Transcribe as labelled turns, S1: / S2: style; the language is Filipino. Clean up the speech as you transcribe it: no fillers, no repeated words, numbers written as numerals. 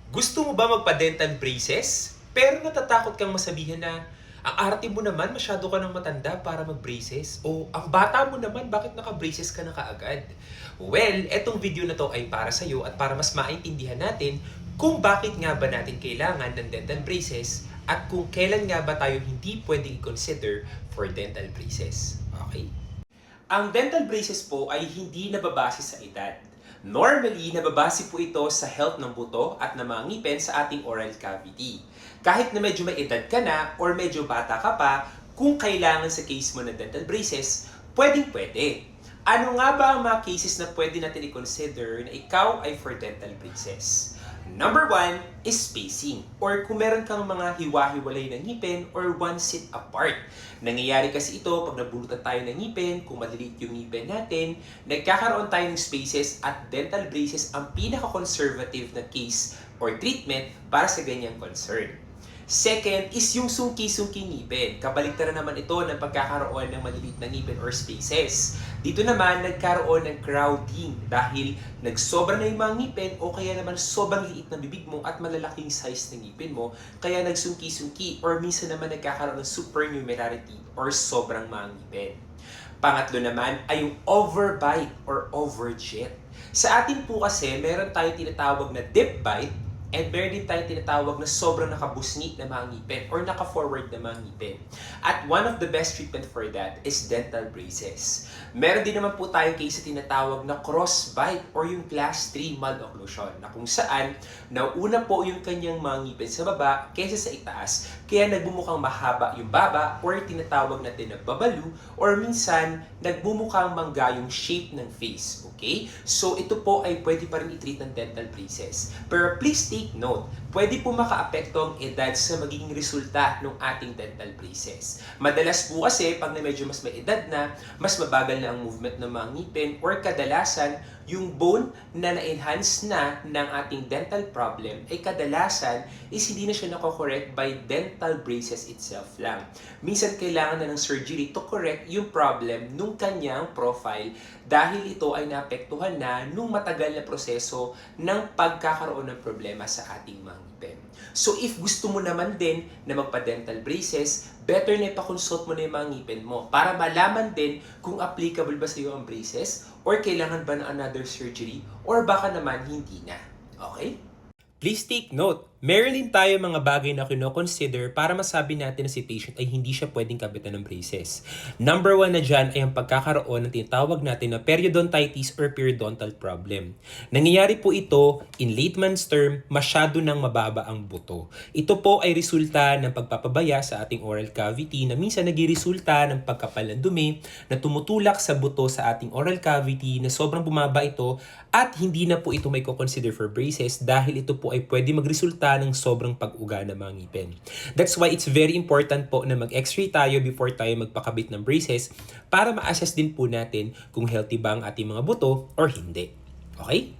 S1: Gusto mo ba magpa-dental braces? Pero natatakot kang masabihan na, ang arte mo naman, masyado ka ng matanda para mag-braces. O ang bata mo naman, bakit naka-braces ka na kaagad? Well, etong video na to ay para sa'yo at para mas maintindihan natin kung bakit nga ba natin kailangan ng dental braces at kung kailan nga ba tayo hindi pwedeng i-consider for dental braces. Okay? Ang dental braces po ay hindi nababase sa edad. Normally, nababase po ito sa health ng buto at ng mga ngipin sa ating oral cavity. Kahit na medyo may edad ka na or medyo bata ka pa, kung kailangan sa case mo ng dental braces, pwedeng-pwede. Ano nga ba ang mga cases na pwede natin i-consider na ikaw ay for dental braces? Number one is spacing, or kung meron kang mga hiwa-hiwalay na ngipin or one seat apart. Nangyayari kasi ito pag nabulutan tayo ng ngipin, kung maliliit yung ngipin natin, nagkakaroon tayo ng spaces at dental braces ang pinaka-conservative na case or treatment para sa ganyang concern. Second is yung sungki-sungki ngipin. Kabaligtaran naman ito ng pagkakaroon ng maliliit na ngipin or spaces. Dito naman, nagkaroon ng crowding dahil nagsobra na yung mga ngipin o kaya naman sobrang liit na bibig mo at malalaking size ng ngipin mo, kaya nagsungki-sungki or minsan naman nagkakaroon ng supernumerarity or sobrang mga ngipin. Pangatlo naman ay yung overbite or overjet. Sa atin po kasi, meron tayong tinatawag na dip bite and meron din tayong tinatawag na sobrang nakabusni na mga ngipin or naka-forward na mga ngipin. At one of the best treatment for that is dental braces. Meron din naman po tayong case na tinatawag na crossbite or yung class 3 malocclusion na kung saan nauna po yung kanyang mga ngipin sa baba kaysa sa itaas, kaya nagbumukhang mahaba yung baba or tinatawag natin na babalu or minsan nagbumukhang mangga yung shape ng face. Okay? So ito po ay pwede pa rin i-treat ng dental braces. Pero please take note, pwede po makaapekto ang edad sa magiging resulta ng ating dental braces. Madalas po kasi pag na medyo mas may edad na, mas mabagal na ang movement ng mga ngipin or kadalasan yung bone na na-enhance na ng ating dental problem ay kadalasan is hindi na siya nako-correct by dental braces itself lang. Minsan kailangan na ng surgery to correct yung problem nung kanyang profile dahil ito ay naapektuhan na nung matagal na proseso ng pagkakaroon ng problema sa ating mga ngipin. So if gusto mo naman din na magpa-dental braces, better na ipakonsult mo na yung mga ngipin mo para malaman din kung applicable ba sa iyo ang braces or kailangan ba ng another surgery or baka naman hindi na. Okay? Please take note, meron din tayo mga bagay na kino-consider para masabi natin na si patient ay hindi siya pwedeng kabitan ng braces. Number one na dyan ay ang pagkakaroon ng tinatawag natin na periodontitis or periodontal problem. Nangyayari po ito in layman's term, masyado nang mababa ang buto. Ito po ay resulta ng pagpapabaya sa ating oral cavity na minsan nagre-resulta ng pagkapal ng dumi na tumutulak sa buto sa ating oral cavity na sobrang bumaba ito at hindi na po ito may consider for braces dahil ito po ay pwede magresulta ng sobrang pag-uga ng mga ngipin. That's why it's very important po na mag-x-ray tayo before tayo magpakabit ng braces para ma-assess din po natin kung healthy ba ang ating mga buto or hindi. Okay?